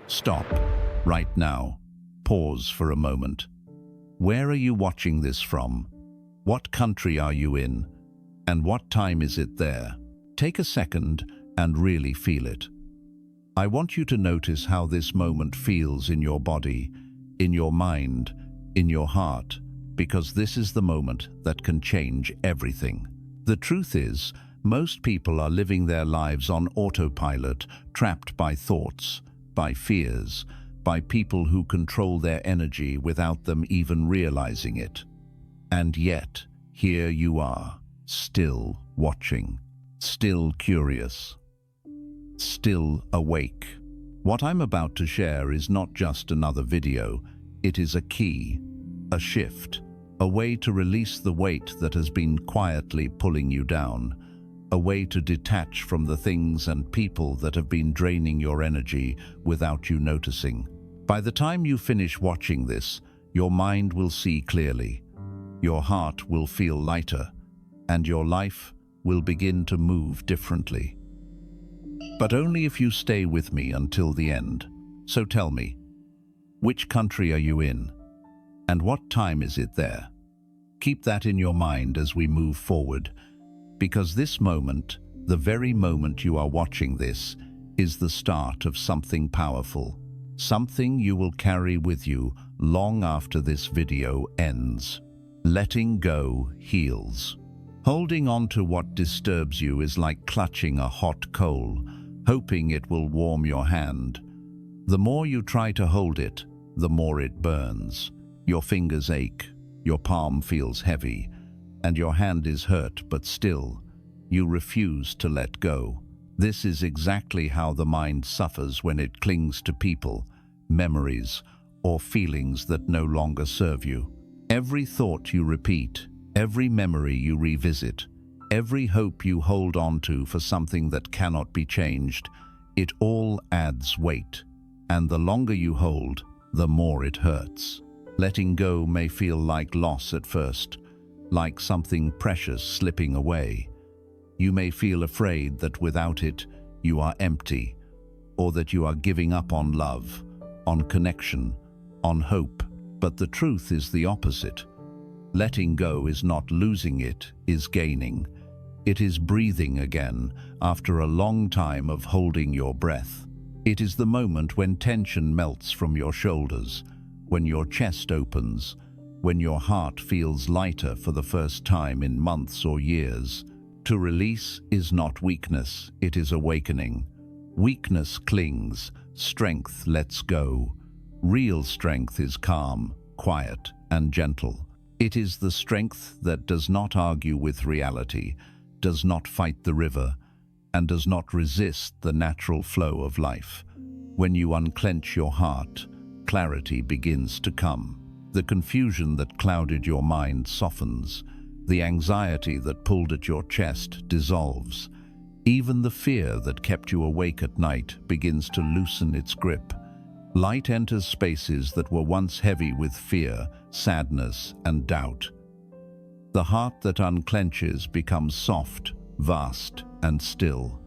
Stop, right now. Pause for a moment. Where are you watching this from? What country are you in? And what time is it there? Take a second and really feel it. I want you to notice how this moment feels in your body, in your mind, in your heart, because this is the moment that can change everything. The truth is, most people are living their lives on autopilot, trapped by thoughts, by fears, by people who control their energy without them even realizing it. And yet, here you are, still watching, still curious, still awake. What I'm about to share is not just another video, it is a key, a shift, a way to release the weight that has been quietly pulling you down, a way to detach from the things and people that have been draining your energy without you noticing. By the time you finish watching this, your mind will see clearly, your heart will feel lighter, and your life will begin to move differently. But only if you stay with me until the end. So tell me, which country are you in? And what time is it there? Keep that in your mind as we move forward, because this moment, the very moment you are watching this, is the start of something powerful, something you will carry with you long after this video ends. Letting go heals. Holding on to what disturbs you is like clutching a hot coal, hoping it will warm your hand. The more you try to hold it, the more it burns. Your fingers ache, your palm feels heavy, and your hand is hurt, but still, you refuse to let go. This is exactly how the mind suffers when it clings to people, memories, or feelings that no longer serve you. Every thought you repeat, every memory you revisit, every hope you hold on to for something that cannot be changed, it all adds weight, and the longer you hold, the more it hurts. Letting go may feel like loss at first, like something precious slipping away. You may feel afraid that without it, you are empty, or that you are giving up on love, on connection, on hope. But the truth is the opposite. Letting go is not losing, it is gaining. It is breathing again after a long time of holding your breath. It is the moment when tension melts from your shoulders, when your chest opens, when your heart feels lighter for the first time in months or years. To release is not weakness, it is awakening. Weakness clings, strength lets go. Real strength is calm, quiet, and gentle. It is the strength that does not argue with reality, does not fight the river, and does not resist the natural flow of life. When you unclench your heart, clarity begins to come. The confusion that clouded your mind softens. The anxiety that pulled at your chest dissolves. Even the fear that kept you awake at night begins to loosen its grip. Light enters spaces that were once heavy with fear, sadness, and doubt. The heart that unclenches becomes soft, vast, and still.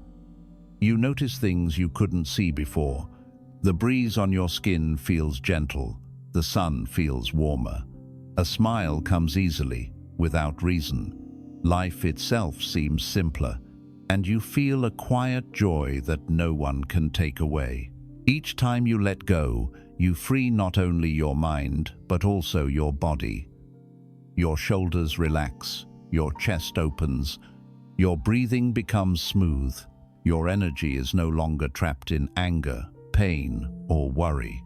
You notice things you couldn't see before. The breeze on your skin feels gentle. The sun feels warmer. A smile comes easily, without reason. Life itself seems simpler, and you feel a quiet joy that no one can take away. Each time you let go, you free not only your mind, but also your body. Your shoulders relax, your chest opens, your breathing becomes smooth. Your energy is no longer trapped in anger, pain, or worry.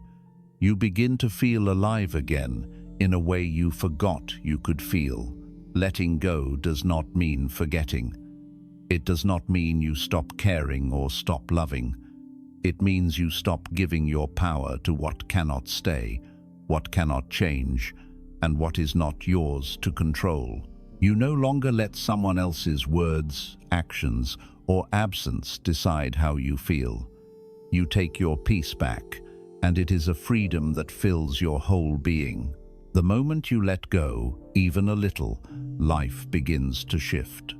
You begin to feel alive again in a way you forgot you could feel. Letting go does not mean forgetting. It does not mean you stop caring or stop loving. It means you stop giving your power to what cannot stay, what cannot change, and what is not yours to control. You no longer let someone else's words, actions, or absence decide how you feel. You take your peace back, and it is a freedom that fills your whole being. The moment you let go, even a little, life begins to shift.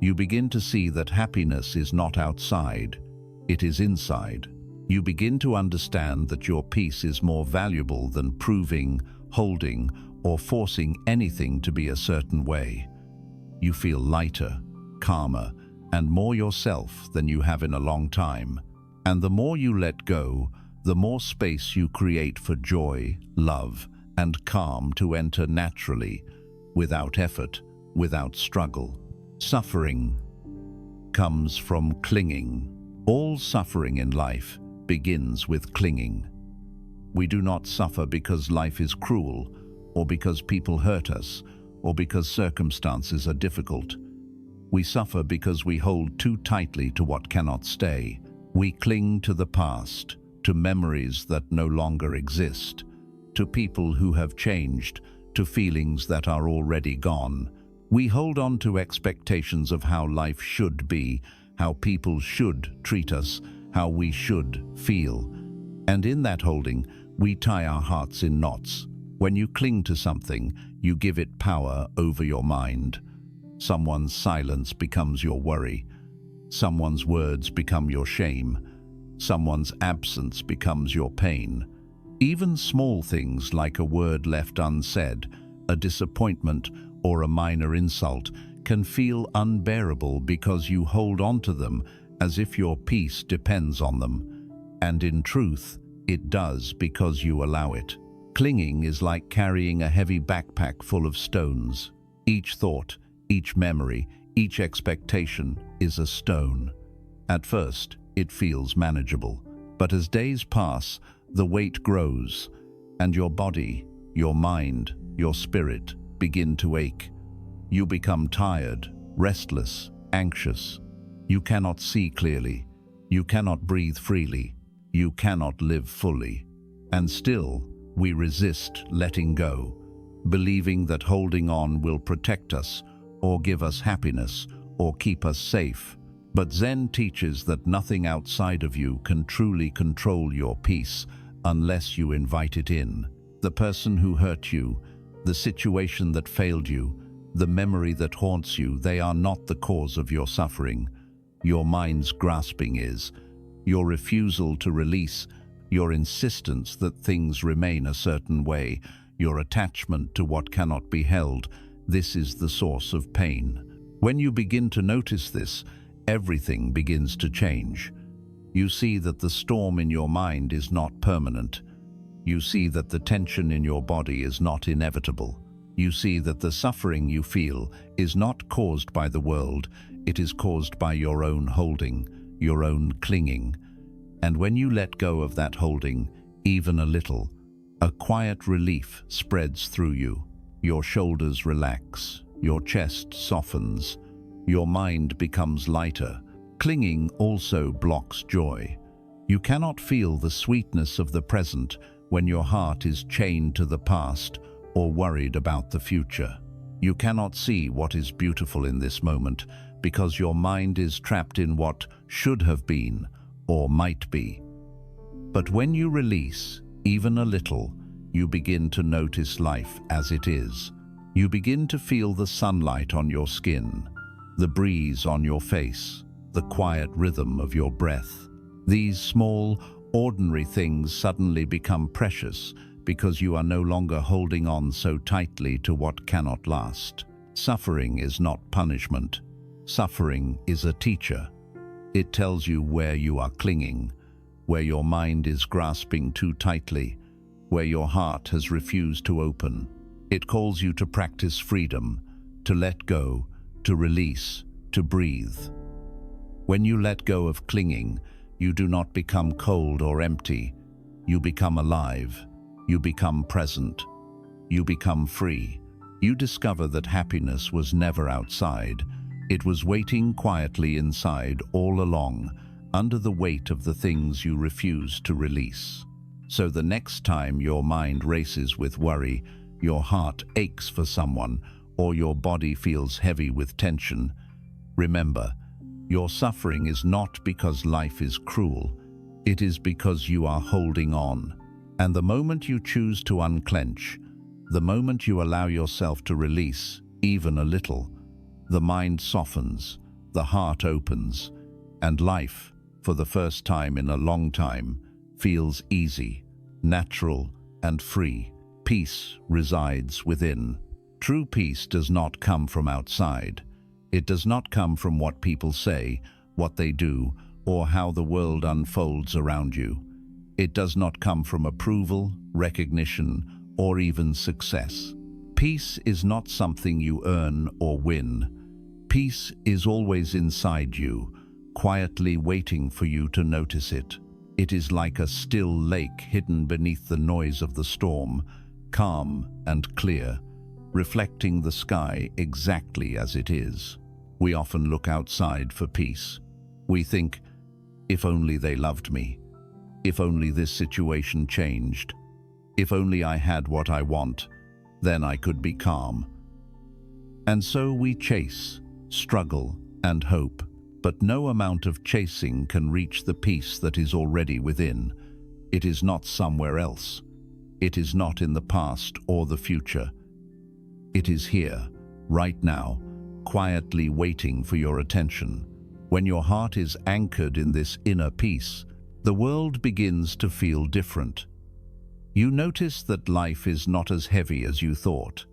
You begin to see that happiness is not outside, it is inside. You begin to understand that your peace is more valuable than proving, holding, or forcing anything to be a certain way. You feel lighter, calmer, and more yourself than you have in a long time. And the more you let go, the more space you create for joy, love, and calm to enter naturally, without effort, without struggle. Suffering comes from clinging. All suffering in life begins with clinging. We do not suffer because life is cruel, or because people hurt us, or because circumstances are difficult. We suffer because we hold too tightly to what cannot stay. We cling to the past, to memories that no longer exist, to people who have changed, to feelings that are already gone. We hold on to expectations of how life should be, how people should treat us, how we should feel. And in that holding, we tie our hearts in knots. When you cling to something, you give it power over your mind. Someone's silence becomes your worry. Someone's words become your shame. Someone's absence becomes your pain. Even small things like a word left unsaid, a disappointment, or a minor insult can feel unbearable because you hold on to them as if your peace depends on them. And in truth, it does because you allow it. Clinging is like carrying a heavy backpack full of stones. Each thought, each memory, each expectation is a stone. At first, it feels manageable, but as days pass, the weight grows, and your body, your mind, your spirit begin to ache. You become tired, restless, anxious. You cannot see clearly. You cannot breathe freely. You cannot live fully. And still, we resist letting go, believing that holding on will protect us, or give us happiness, or keep us safe. But Zen teaches that nothing outside of you can truly control your peace unless you invite it in. The person who hurt you, the situation that failed you, the memory that haunts you, they are not the cause of your suffering. Your mind's grasping is. Your refusal to release, your insistence that things remain a certain way, your attachment to what cannot be held, this is the source of pain. When you begin to notice this, everything begins to change. You see that the storm in your mind is not permanent. You see that the tension in your body is not inevitable. You see that the suffering you feel is not caused by the world, it is caused by your own holding, your own clinging. And when you let go of that holding, even a little, a quiet relief spreads through you. Your shoulders relax, your chest softens, your mind becomes lighter. Clinging also blocks joy. You cannot feel the sweetness of the present when your heart is chained to the past or worried about the future. You cannot see what is beautiful in this moment because your mind is trapped in what should have been or might be. But when you release, even a little, you begin to notice life as it is. You begin to feel the sunlight on your skin, the breeze on your face, the quiet rhythm of your breath. These small, ordinary things suddenly become precious because you are no longer holding on so tightly to what cannot last. Suffering is not punishment. Suffering is a teacher. It tells you where you are clinging, where your mind is grasping too tightly, where your heart has refused to open. It calls you to practice freedom, to let go, to release, to breathe. When you let go of clinging, you do not become cold or empty. You become alive. You become present. You become free. You discover that happiness was never outside. It was waiting quietly inside all along, under the weight of the things you refused to release. So the next time your mind races with worry, your heart aches for someone, or your body feels heavy with tension, remember, your suffering is not because life is cruel. It is because you are holding on. And the moment you choose to unclench, the moment you allow yourself to release, even a little, the mind softens, the heart opens, and life, for the first time in a long time, feels easy, natural, and free. Peace resides within. True peace does not come from outside. It does not come from what people say, what they do, or how the world unfolds around you. It does not come from approval, recognition, or even success. Peace is not something you earn or win. Peace is always inside you, quietly waiting for you to notice it. It is like a still lake hidden beneath the noise of the storm, calm and clear, reflecting the sky exactly as it is. We often look outside for peace. We think, if only they loved me, if only this situation changed, if only I had what I want, then I could be calm. And so we chase, struggle, and hope, but no amount of chasing can reach the peace that is already within. It is not somewhere else. It is not in the past or the future. It is here, right now, quietly waiting for your attention. When your heart is anchored in this inner peace, the world begins to feel different. You notice that life is not as heavy as you thought.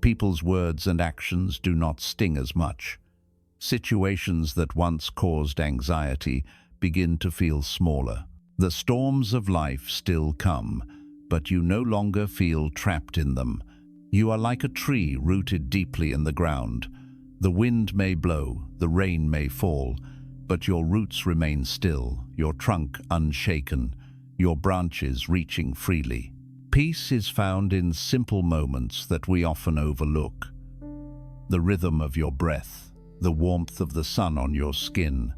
People's words and actions do not sting as much. Situations that once caused anxiety begin to feel smaller. The storms of life still come, but you no longer feel trapped in them. You are like a tree rooted deeply in the ground. The wind may blow, the rain may fall, but your roots remain still, your trunk unshaken, your branches reaching freely. Peace is found in simple moments that we often overlook. The rhythm of your breath, the warmth of the sun on your skin,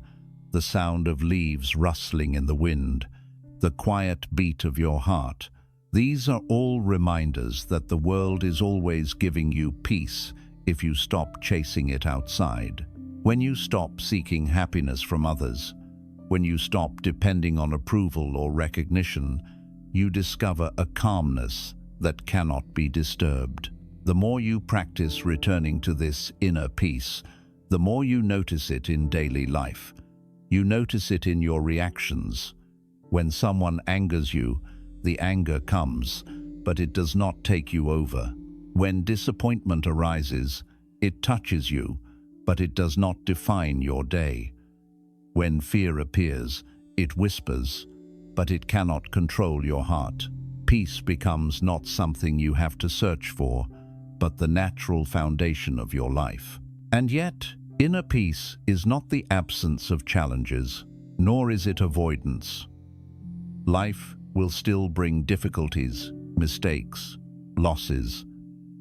the sound of leaves rustling in the wind, the quiet beat of your heart. These are all reminders that the world is always giving you peace if you stop chasing it outside. When you stop seeking happiness from others, when you stop depending on approval or recognition, you discover a calmness that cannot be disturbed. The more you practice returning to this inner peace, the more you notice it in daily life. You notice it in your reactions. When someone angers you, the anger comes, but it does not take you over. When disappointment arises, it touches you, but it does not define your day. When fear appears, it whispers, but it cannot control your heart. Peace becomes not something you have to search for, but the natural foundation of your life. And yet, inner peace is not the absence of challenges, nor is it avoidance. Life will still bring difficulties, mistakes, losses,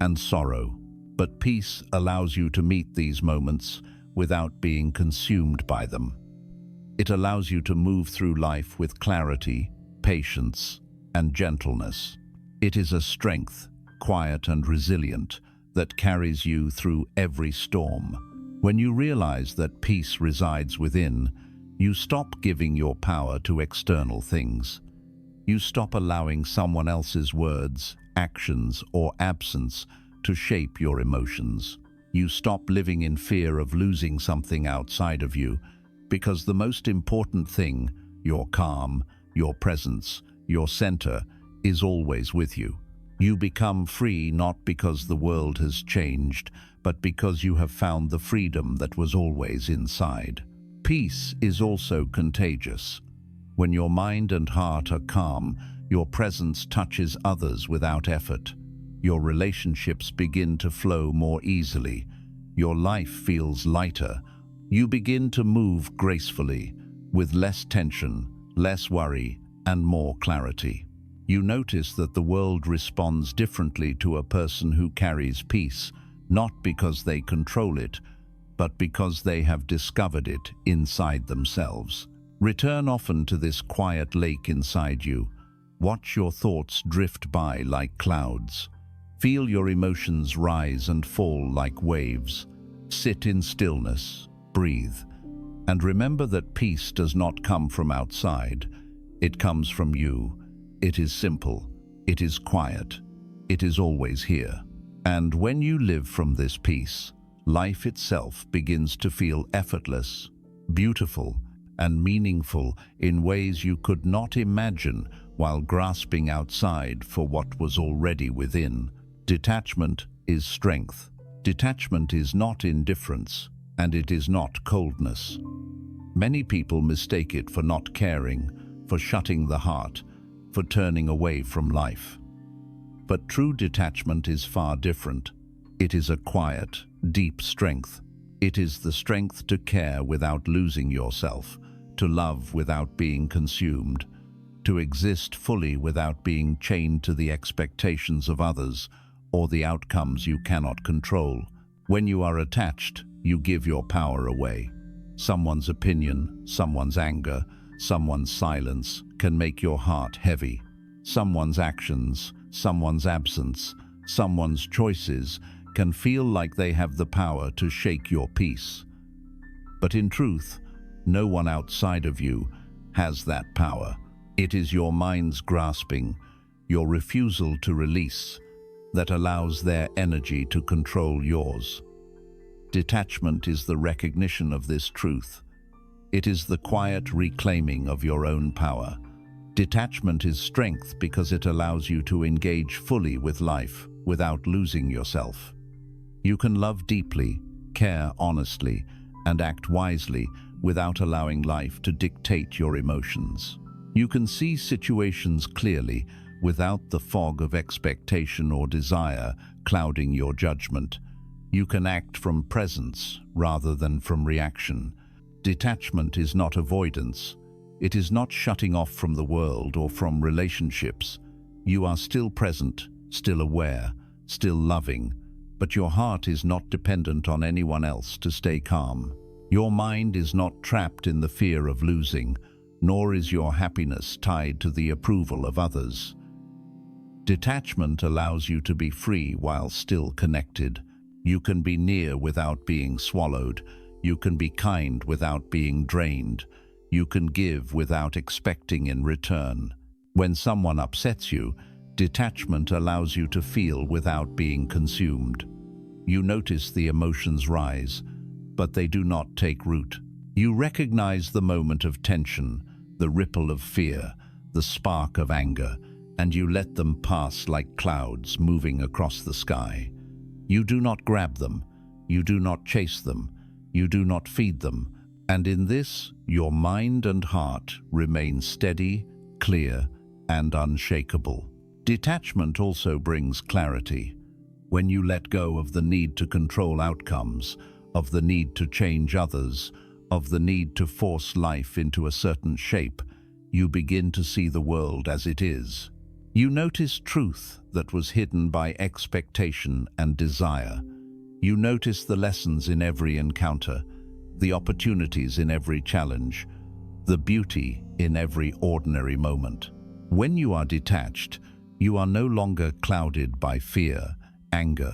and sorrow. But peace allows you to meet these moments without being consumed by them. It allows you to move through life with clarity, patience, and gentleness. It is a strength, quiet and resilient, that carries you through every storm. When you realize that peace resides within, you stop giving your power to external things. You stop allowing someone else's words, actions, or absence to shape your emotions. You stop living in fear of losing something outside of you, because the most important thing, your calm, your presence, your center, is always with you. You become free not because the world has changed, but because you have found the freedom that was always inside. Peace is also contagious. When your mind and heart are calm, your presence touches others without effort. Your relationships begin to flow more easily. Your life feels lighter. You begin to move gracefully, with less tension, less worry, and more clarity. You notice that the world responds differently to a person who carries peace, not because they control it, but because they have discovered it inside themselves. Return often to this quiet lake inside you. Watch your thoughts drift by like clouds. Feel your emotions rise and fall like waves. Sit in stillness, breathe, and remember that peace does not come from outside. It comes from you. It is simple. It is quiet. It is always here. And when you live from this peace, life itself begins to feel effortless, beautiful, and meaningful in ways you could not imagine while grasping outside for what was already within. Detachment is strength. Detachment is not indifference, and it is not coldness. Many people mistake it for not caring, for shutting the heart, for turning away from life. But true detachment is far different. It is a quiet, deep strength. It is the strength to care without losing yourself, to love without being consumed, to exist fully without being chained to the expectations of others or the outcomes you cannot control. When you are attached, you give your power away. Someone's opinion, someone's anger, someone's silence can make your heart heavy. Someone's actions, someone's absence, someone's choices can feel like they have the power to shake your peace. But in truth, no one outside of you has that power. It is your mind's grasping, your refusal to release, that allows their energy to control yours. Detachment is the recognition of this truth. It is the quiet reclaiming of your own power. Detachment is strength because it allows you to engage fully with life without losing yourself. You can love deeply, care honestly, and act wisely without allowing life to dictate your emotions. You can see situations clearly without the fog of expectation or desire clouding your judgment. You can act from presence rather than from reaction. Detachment is not avoidance. It is not shutting off from the world or from relationships. You are still present, still aware, still loving, but your heart is not dependent on anyone else to stay calm. Your mind is not trapped in the fear of losing, nor is your happiness tied to the approval of others. Detachment allows you to be free while still connected. You can be near without being swallowed. You can be kind without being drained. You can give without expecting in return. When someone upsets you, detachment allows you to feel without being consumed. You notice the emotions rise, but they do not take root. You recognize the moment of tension, the ripple of fear, the spark of anger, and you let them pass like clouds moving across the sky. You do not grab them, you do not chase them, you do not feed them, and in this, your mind and heart remain steady, clear, and unshakable. Detachment also brings clarity. When you let go of the need to control outcomes, of the need to change others, of the need to force life into a certain shape, you begin to see the world as it is. You notice truth that was hidden by expectation and desire. You notice the lessons in every encounter, the opportunities in every challenge, the beauty in every ordinary moment. When you are detached, you are no longer clouded by fear, anger,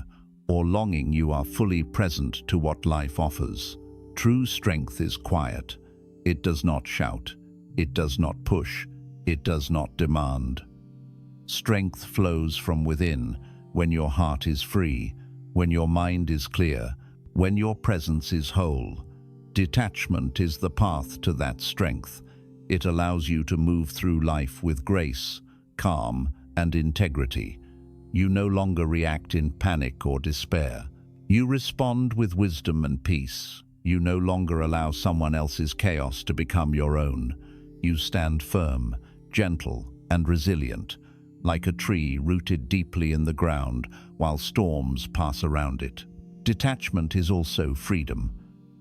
or longing. You are fully present to what life offers. True strength is quiet. It does not shout. It does not push. It does not demand. Strength flows from within when your heart is free, when your mind is clear, when your presence is whole. Detachment is the path to that strength. It allows you to move through life with grace, calm, and integrity. You no longer react in panic or despair. You respond with wisdom and peace. You no longer allow someone else's chaos to become your own. You stand firm, gentle, and resilient, like a tree rooted deeply in the ground while storms pass around it. Detachment is also freedom.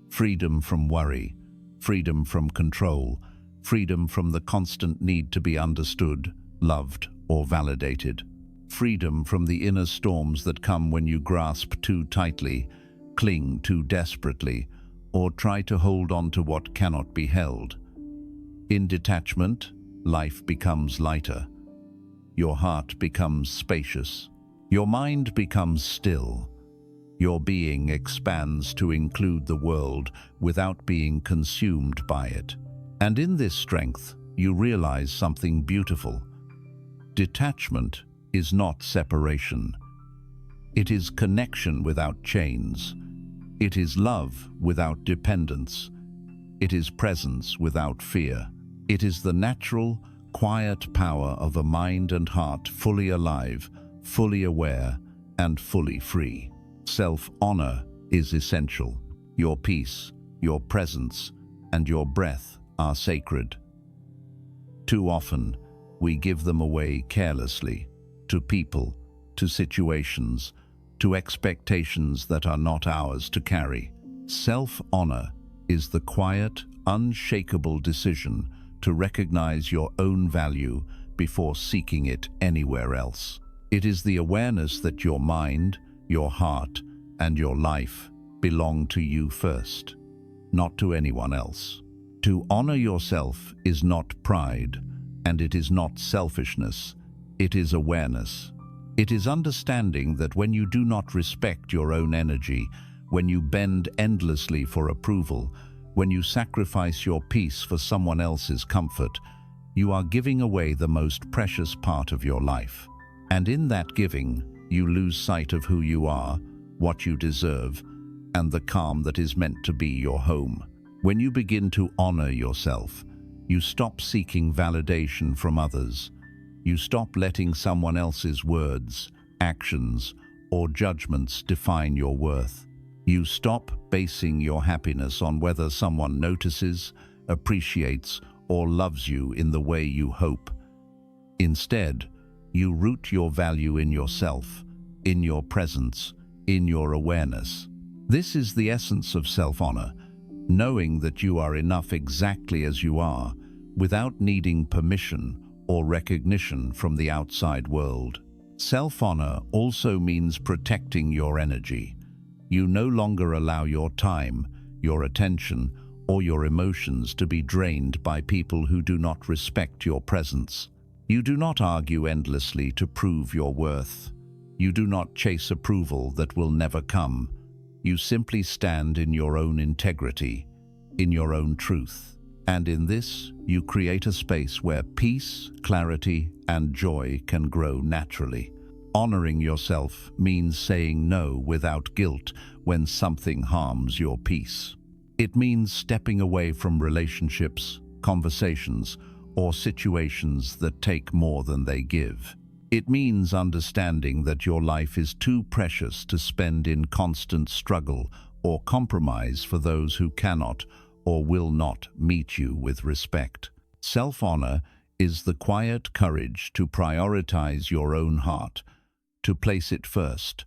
Freedom from worry, freedom from control, freedom from the constant need to be understood, loved, or validated. Freedom from the inner storms that come when you grasp too tightly, cling too desperately, or try to hold on to what cannot be held. In detachment, life becomes lighter. Your heart becomes spacious. Your mind becomes still. Your being expands to include the world without being consumed by it. And in this strength, you realize something beautiful. Detachment is not separation. It is connection without chains. It is love without dependence. It is presence without fear. It is the natural, quiet power of a mind and heart fully alive, fully aware, and fully free. Self-honor is essential. Your peace, your presence, and your breath are sacred. Too often, we give them away carelessly, to people, to situations, to expectations that are not ours to carry. Self-honor is the quiet, unshakable decision to recognize your own value before seeking it anywhere else. It is the awareness that your mind, your heart, and your life belong to you first, not to anyone else. To honor yourself is not pride, and it is not selfishness. It is awareness. It is understanding that when you do not respect your own energy, when you bend endlessly for approval, when you sacrifice your peace for someone else's comfort, you are giving away the most precious part of your life. And in that giving, you lose sight of who you are, what you deserve, and the calm that is meant to be your home. When you begin to honor yourself, you stop seeking validation from others. You stop letting someone else's words, actions, or judgments define your worth. You stop basing your happiness on whether someone notices, appreciates, or loves you in the way you hope. Instead, you root your value in yourself, in your presence, in your awareness. This is the essence of self-honor, knowing that you are enough exactly as you are, without needing permission or recognition from the outside world. Self-honor also means protecting your energy. You no longer allow your time, your attention, or your emotions to be drained by people who do not respect your presence. You do not argue endlessly to prove your worth. You do not chase approval that will never come. You simply stand in your own integrity, in your own truth. And in this, you create a space where peace, clarity, and joy can grow naturally. Honoring yourself means saying no without guilt when something harms your peace. It means stepping away from relationships, conversations, or situations that take more than they give. It means understanding that your life is too precious to spend in constant struggle or compromise for those who cannot or will not meet you with respect. Self-honor is the quiet courage to prioritize your own heart, to place it first,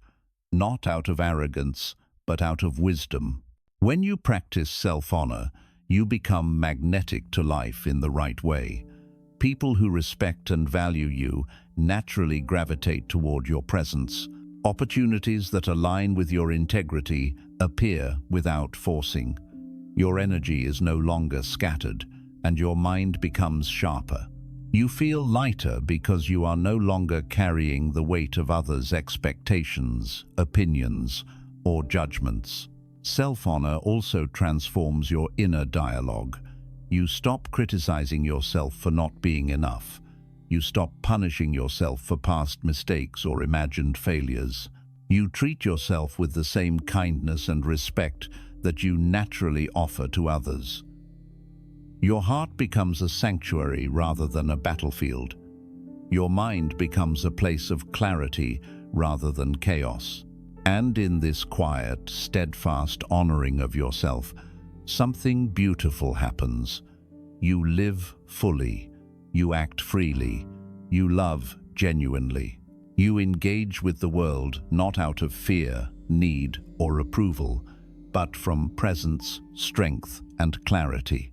not out of arrogance, but out of wisdom. When you practice self-honor, you become magnetic to life in the right way. People who respect and value you naturally gravitate toward your presence. Opportunities that align with your integrity appear without forcing. Your energy is no longer scattered, and your mind becomes sharper. You feel lighter because you are no longer carrying the weight of others' expectations, opinions, or judgments. Self-honor also transforms your inner dialogue. You stop criticizing yourself for not being enough. You stop punishing yourself for past mistakes or imagined failures. You treat yourself with the same kindness and respect that you naturally offer to others. Your heart becomes a sanctuary rather than a battlefield. Your mind becomes a place of clarity rather than chaos. And in this quiet, steadfast honoring of yourself, something beautiful happens. You live fully, you act freely, you love genuinely. You engage with the world not out of fear, need, or approval, but from presence, strength, and clarity.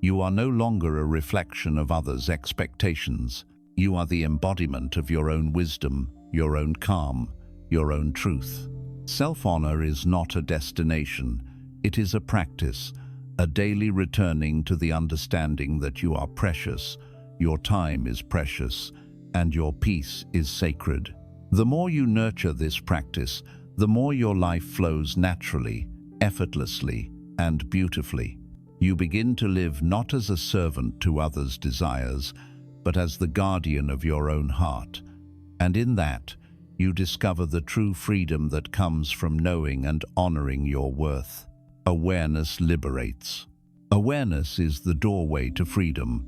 You are no longer a reflection of others' expectations. You are the embodiment of your own wisdom, your own calm, your own truth. Self-honor is not a destination, it is a practice, a daily returning to the understanding that you are precious, your time is precious, and your peace is sacred. The more you nurture this practice, the more your life flows naturally, effortlessly, and beautifully. You begin to live not as a servant to others' desires, but as the guardian of your own heart. And in that, you discover the true freedom that comes from knowing and honoring your worth. Awareness liberates. Awareness is the doorway to freedom.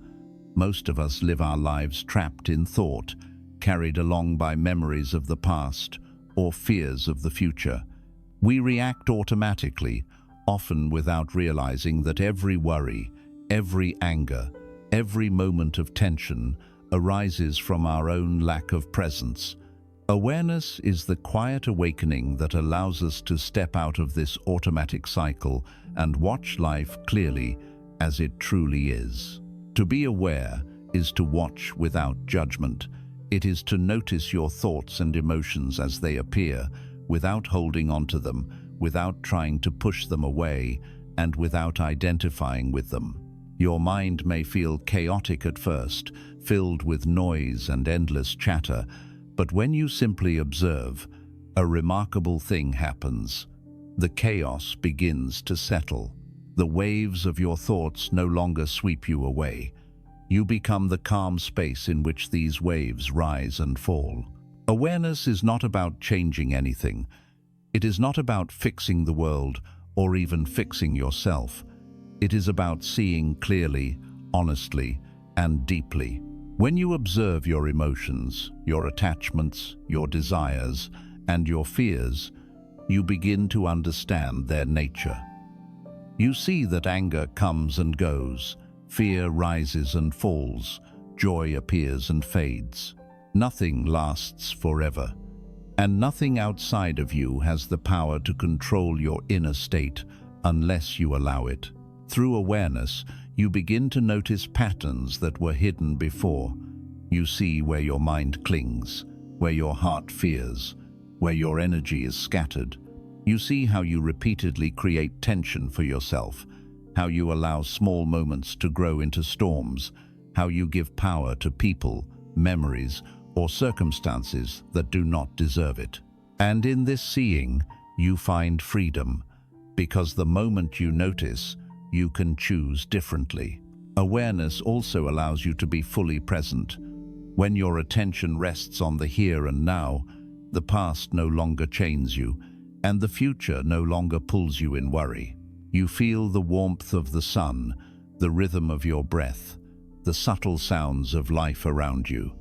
Most of us live our lives trapped in thought, carried along by memories of the past or fears of the future. We react automatically, often without realizing that every worry, every anger, every moment of tension arises from our own lack of presence. Awareness is the quiet awakening that allows us to step out of this automatic cycle and watch life clearly as it truly is. To be aware is to watch without judgment. It is to notice your thoughts and emotions as they appear, without holding on to them, without trying to push them away, and without identifying with them. Your mind may feel chaotic at first, filled with noise and endless chatter, but when you simply observe, a remarkable thing happens. The chaos begins to settle. The waves of your thoughts no longer sweep you away. You become the calm space in which these waves rise and fall. Awareness is not about changing anything. It is not about fixing the world or even fixing yourself. It is about seeing clearly, honestly, and deeply. When you observe your emotions, your attachments, your desires, and your fears, you begin to understand their nature. You see that anger comes and goes, fear rises and falls, joy appears and fades. Nothing lasts forever, and nothing outside of you has the power to control your inner state unless you allow it. Through awareness, you begin to notice patterns that were hidden before. You see where your mind clings, where your heart fears, where your energy is scattered. You see how you repeatedly create tension for yourself, how you allow small moments to grow into storms, how you give power to people, memories, or circumstances that do not deserve it. And in this seeing, you find freedom, because the moment you notice, you can choose differently. Awareness also allows you to be fully present. When your attention rests on the here and now, the past no longer chains you, and the future no longer pulls you in worry. You feel the warmth of the sun, the rhythm of your breath, the subtle sounds of life around you.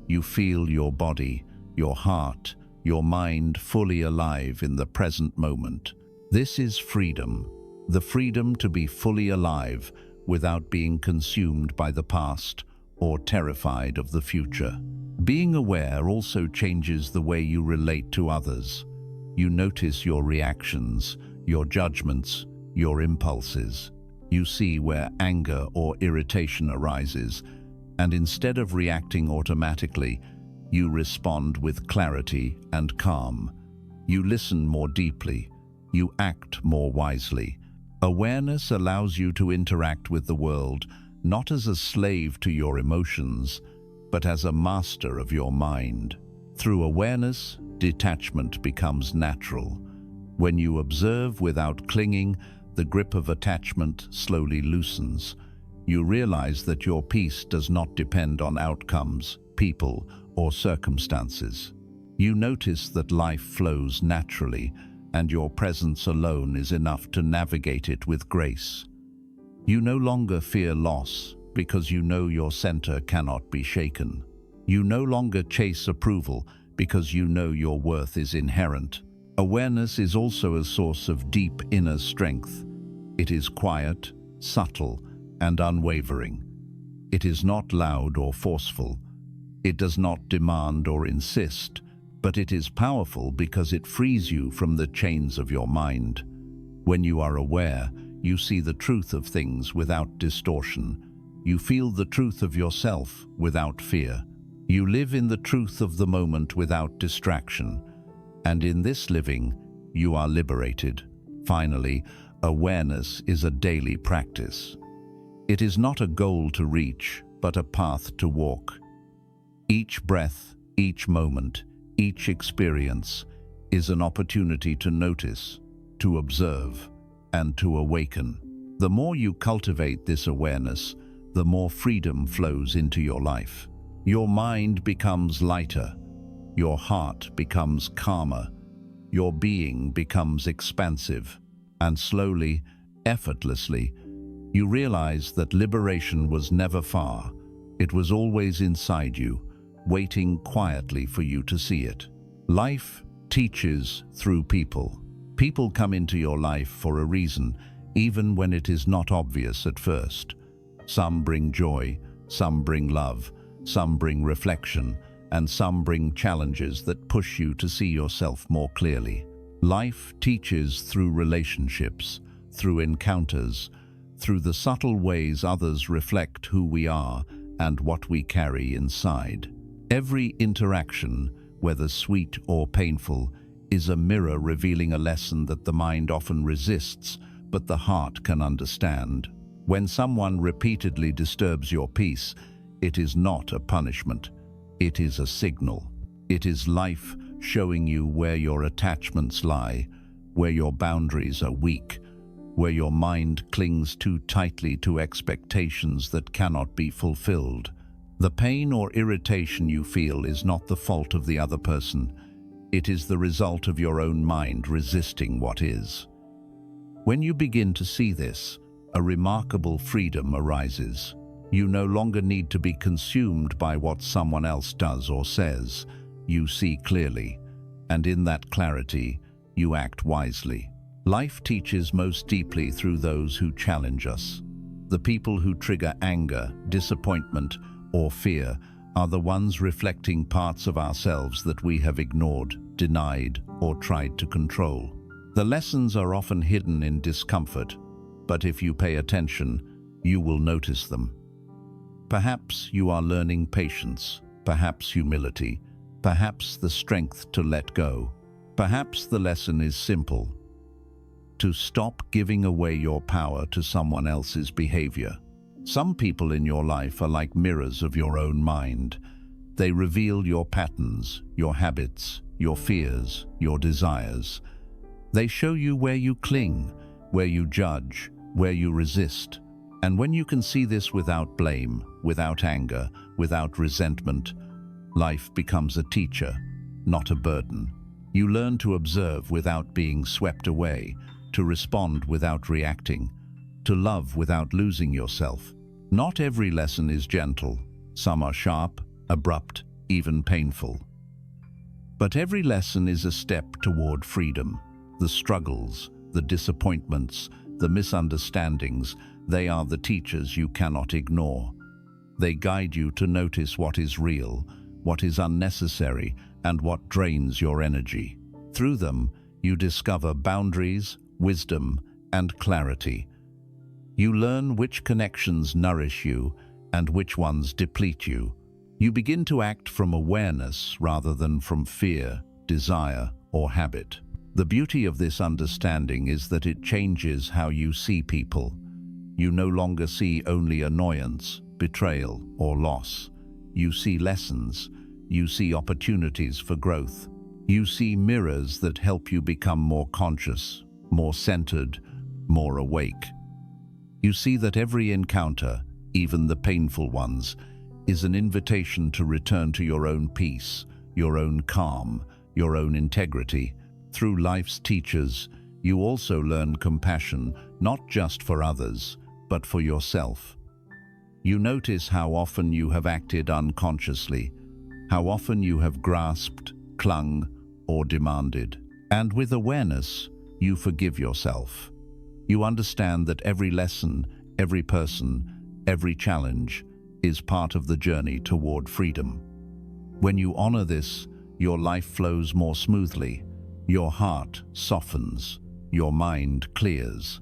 You feel your body, your heart, your mind fully alive in the present moment. This is freedom, the freedom to be fully alive without being consumed by the past or terrified of the future. Being aware also changes the way you relate to others. You notice your reactions, your judgments, your impulses. You see where anger or irritation arises, and instead of reacting automatically, you respond with clarity and calm. You listen more deeply. You act more wisely. Awareness allows you to interact with the world not as a slave to your emotions, but as a master of your mind. Through awareness, detachment becomes natural. When you observe without clinging, the grip of attachment slowly loosens. You realize that your peace does not depend on outcomes, people, or circumstances. You notice that life flows naturally, and your presence alone is enough to navigate it with grace. You no longer fear loss because you know your center cannot be shaken. You no longer chase approval because you know your worth is inherent. Awareness is also a source of deep inner strength. It is quiet, subtle, and unwavering. It is not loud or forceful. It does not demand or insist, but it is powerful because it frees you from the chains of your mind. When you are aware, you see the truth of things without distortion. You feel the truth of yourself without fear. You live in the truth of the moment without distraction. And in this living, you are liberated. Finally, awareness is a daily practice. It is not a goal to reach, but a path to walk. Each breath, each moment, each experience is an opportunity to notice, to observe, and to awaken. The more you cultivate this awareness, the more freedom flows into your life. Your mind becomes lighter, your heart becomes calmer, your being becomes expansive, and slowly, effortlessly, You realize that liberation was never far. It was always inside you, waiting quietly for you to see it. Life teaches through people. People come into your life for a reason, even when it is not obvious at first. Some bring joy, some bring love, some bring reflection, and some bring challenges that push you to see yourself more clearly. Life teaches through relationships, through encounters, through the subtle ways others reflect who we are and what we carry inside. Every interaction, whether sweet or painful, is a mirror revealing a lesson that the mind often resists, but the heart can understand. When someone repeatedly disturbs your peace, it is not a punishment. It is a signal. It is life showing you where your attachments lie, where your boundaries are weak, where your mind clings too tightly to expectations that cannot be fulfilled. The pain or irritation you feel is not the fault of the other person. It is the result of your own mind resisting what is. When you begin to see this, a remarkable freedom arises. You no longer need to be consumed by what someone else does or says. You see clearly, and in that clarity, you act wisely. Life teaches most deeply through those who challenge us. The people who trigger anger, disappointment, or fear are the ones reflecting parts of ourselves that we have ignored, denied, or tried to control. The lessons are often hidden in discomfort, but if you pay attention, you will notice them. Perhaps you are learning patience, perhaps humility, perhaps the strength to let go. Perhaps the lesson is simple: to stop giving away your power to someone else's behavior. Some people in your life are like mirrors of your own mind. They reveal your patterns, your habits, your fears, your desires. They show you where you cling, where you judge, where you resist. And when you can see this without blame, without anger, without resentment, life becomes a teacher, not a burden. You learn to observe without being swept away, to respond without reacting, to love without losing yourself. Not every lesson is gentle. Some are sharp, abrupt, even painful. But every lesson is a step toward freedom. The struggles, the disappointments, the misunderstandings, they are the teachers you cannot ignore. They guide you to notice what is real, what is unnecessary, and what drains your energy. Through them, you discover boundaries, wisdom, and clarity. You learn which connections nourish you and which ones deplete you. You begin to act from awareness rather than from fear, desire, or habit. The beauty of this understanding is that it changes how you see people. You no longer see only annoyance, betrayal, or loss. You see lessons. You see opportunities for growth. You see mirrors that help you become more conscious, more centered, more awake. You see that every encounter, even the painful ones, is an invitation to return to your own peace, your own calm, your own integrity. Through life's teachers, you also learn compassion, not just for others, but for yourself. You notice how often you have acted unconsciously, how often you have grasped, clung, or demanded. And with awareness, you forgive yourself. You understand that every lesson, every person, every challenge is part of the journey toward freedom. When you honor this, your life flows more smoothly, your heart softens, your mind clears.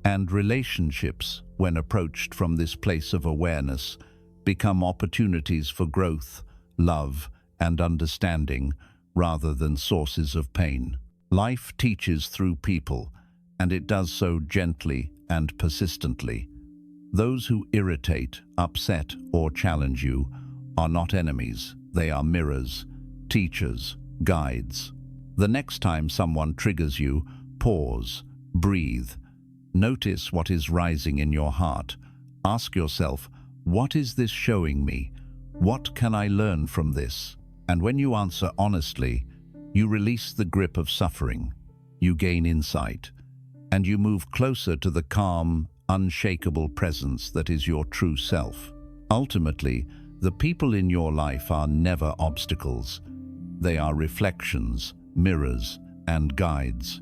And relationships, when approached from this place of awareness, become opportunities for growth, love, and understanding rather than sources of pain. Life teaches through people, and it does so gently and persistently. Those who irritate, upset, or challenge you are not enemies. They are mirrors, teachers, guides. The next time someone triggers you, pause, breathe. Notice what is rising in your heart. Ask yourself, what is this showing me? What can I learn from this? And when you answer honestly, you release the grip of suffering. You gain insight, and you move closer to the calm unshakable presence that is your true self. Ultimately, the people in your life are never obstacles. They are reflections, mirrors, and guides.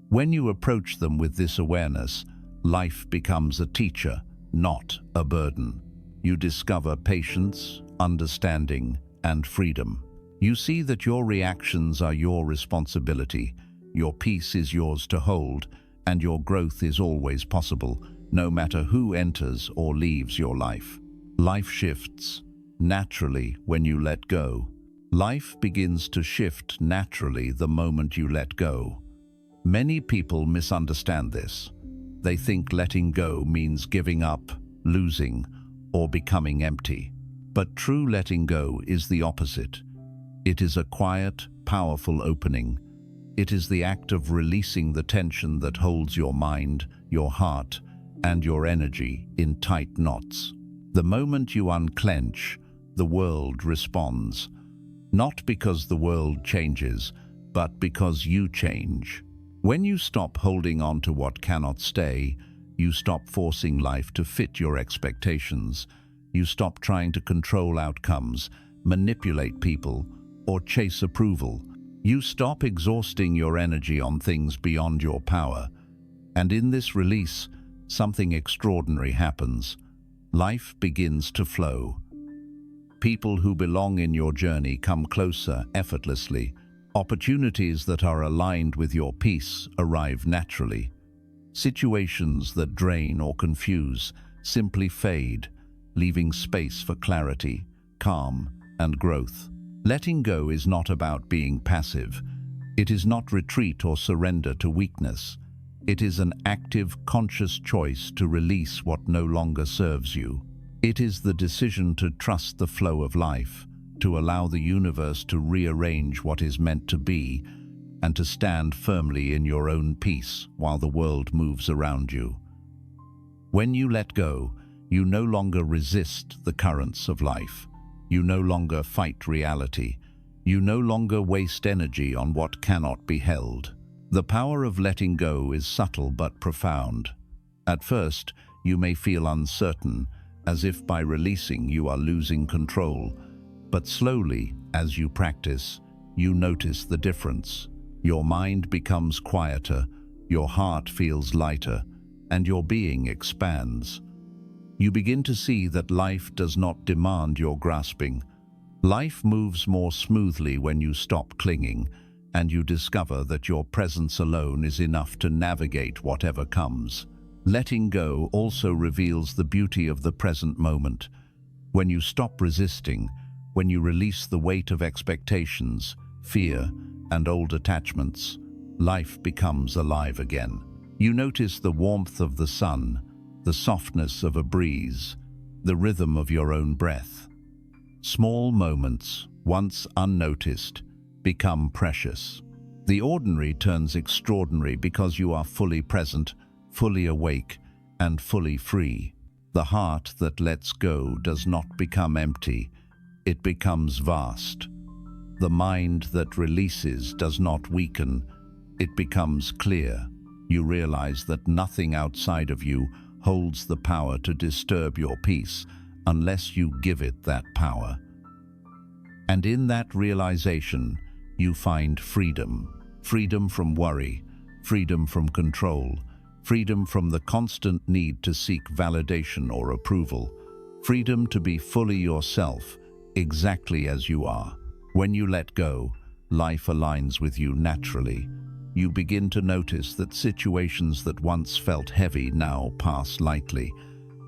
When you approach them with this awareness, life becomes a teacher, not a burden. You discover patience, understanding, and freedom. You see that your reactions are your responsibility, your peace is yours to hold, and your growth is always possible, no matter who enters or leaves your life. Life shifts naturally when you let go. Life begins to shift naturally the moment you let go. Many people misunderstand this. They think letting go means giving up, losing, or becoming empty. But true letting go is the opposite. It is a quiet, powerful opening. It is the act of releasing the tension that holds your mind, your heart, and your energy in tight knots. The moment you unclench, the world responds. Not because the world changes, but because you change. When you stop holding on to what cannot stay, you stop forcing life to fit your expectations. You stop trying to control outcomes, manipulate people, or chase approval. You stop exhausting your energy on things beyond your power. And in this release, something extraordinary happens. Life begins to flow. People who belong in your journey come closer effortlessly. Opportunities that are aligned with your peace arrive naturally. Situations that drain or confuse simply fade, leaving space for clarity, calm, and growth. Letting go is not about being passive. It is not retreat or surrender to weakness. It is an active, conscious choice to release what no longer serves you. It is the decision to trust the flow of life, to allow the universe to rearrange what is meant to be, and to stand firmly in your own peace while the world moves around you. When you let go, you no longer resist the currents of life. You no longer fight reality. You no longer waste energy on what cannot be held. The power of letting go is subtle but profound. At first, you may feel uncertain, as if by releasing you are losing control. But slowly, as you practice, you notice the difference. Your mind becomes quieter, your heart feels lighter, and your being expands. You begin to see that life does not demand your grasping. Life moves more smoothly when you stop clinging, and you discover that your presence alone is enough to navigate whatever comes. Letting go also reveals the beauty of the present moment. When you stop resisting, when you release the weight of expectations, fear, and old attachments, life becomes alive again. You notice the warmth of the sun, the softness of a breeze, the rhythm of your own breath. Small moments, once unnoticed, become precious. The ordinary turns extraordinary because you are fully present, fully awake, and fully free. The heart that lets go does not become empty, it becomes vast. The mind that releases does not weaken, it becomes clear. You realize that nothing outside of you holds the power to disturb your peace unless you give it that power. And in that realization, you find freedom. Freedom from worry, freedom from control, freedom from the constant need to seek validation or approval, freedom to be fully yourself, exactly as you are. When you let go, life aligns with you naturally. You begin to notice that situations that once felt heavy now pass lightly.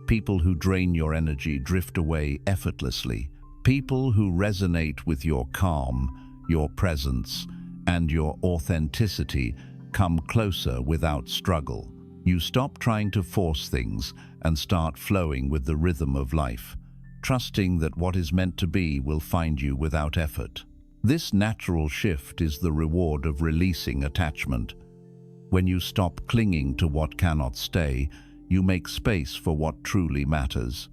People who drain your energy drift away effortlessly. People who resonate with your calm, your presence, and your authenticity come closer without struggle. You stop trying to force things and start flowing with the rhythm of life, trusting that what is meant to be will find you without effort. This natural shift is the reward of releasing attachment. When you stop clinging to what cannot stay, you make space for what truly matters.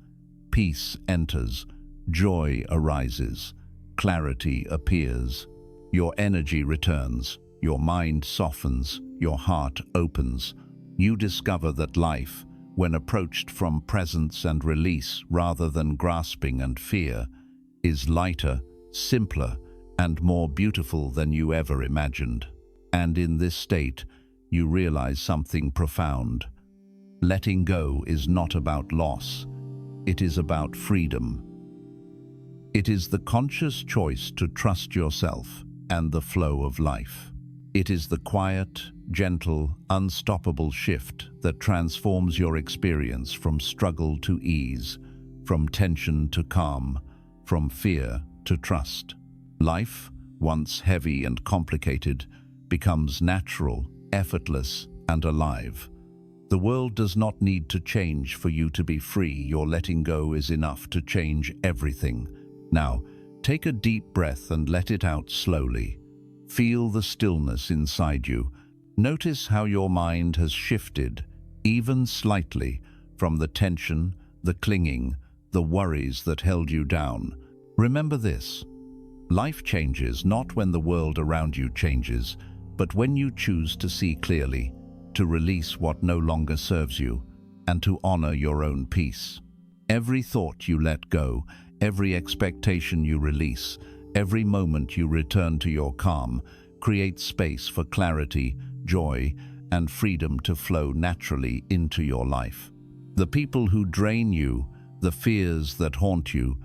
Peace enters, joy arises, clarity appears. Your energy returns, your mind softens, your heart opens. You discover that life, when approached from presence and release rather than grasping and fear, is lighter, simpler, and more beautiful than you ever imagined. And in this state, you realize something profound. Letting go is not about loss, it is about freedom. It is the conscious choice to trust yourself and the flow of life. It is the quiet, gentle, unstoppable shift that transforms your experience from struggle to ease, from tension to calm, from fear to trust. Life, once heavy and complicated, becomes natural, effortless, and alive. The world does not need to change for you to be free. Your letting go is enough to change everything. Now, take a deep breath and let it out slowly. Feel the stillness inside you. Notice how your mind has shifted, even slightly, from the tension, the clinging, the worries that held you down. Remember this: life changes not when the world around you changes, but when you choose to see clearly, to release what no longer serves you, and to honor your own peace. Every thought you let go, every expectation you release, every moment you return to your calm, creates space for clarity, joy, and freedom to flow naturally into your life. The people who drain you, the fears that haunt you,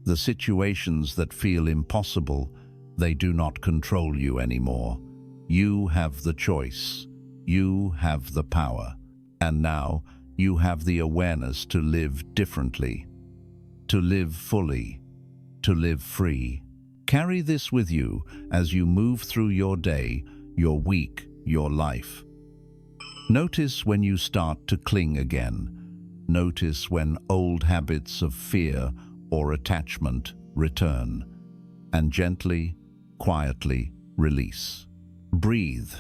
the situations that feel impossible, they do not control you anymore. You have the choice. You have the power. And now you have the awareness to live differently, to live fully, to live free. Carry this with you as you move through your day, your week, your life. Notice when you start to cling again. Notice when old habits of fear or attachment return, and gently, quietly release. Breathe.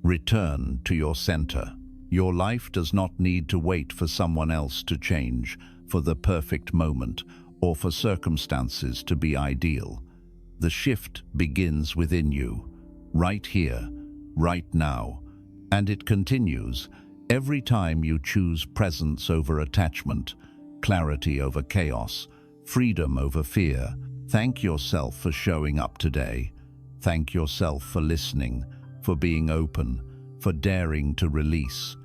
Return to your center. Your life does not need to wait for someone else to change, for the perfect moment, or for circumstances to be ideal. The shift begins within you, right here, right now, and it continues every time you choose presence over attachment, clarity over chaos, freedom over fear. Thank yourself for showing up today. Thank yourself for listening, for being open, for daring to release,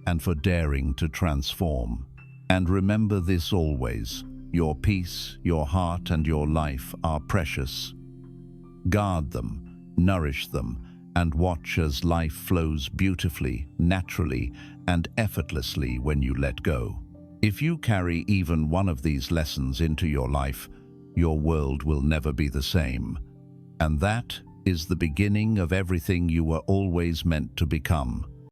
and for daring to transform. And remember this always: your peace, your heart, and your life are precious. Guard them, nourish them, and watch as life flows beautifully, naturally, and effortlessly when you let go. If you carry even one of these lessons into your life, your world will never be the same. And that is the beginning of everything you were always meant to become.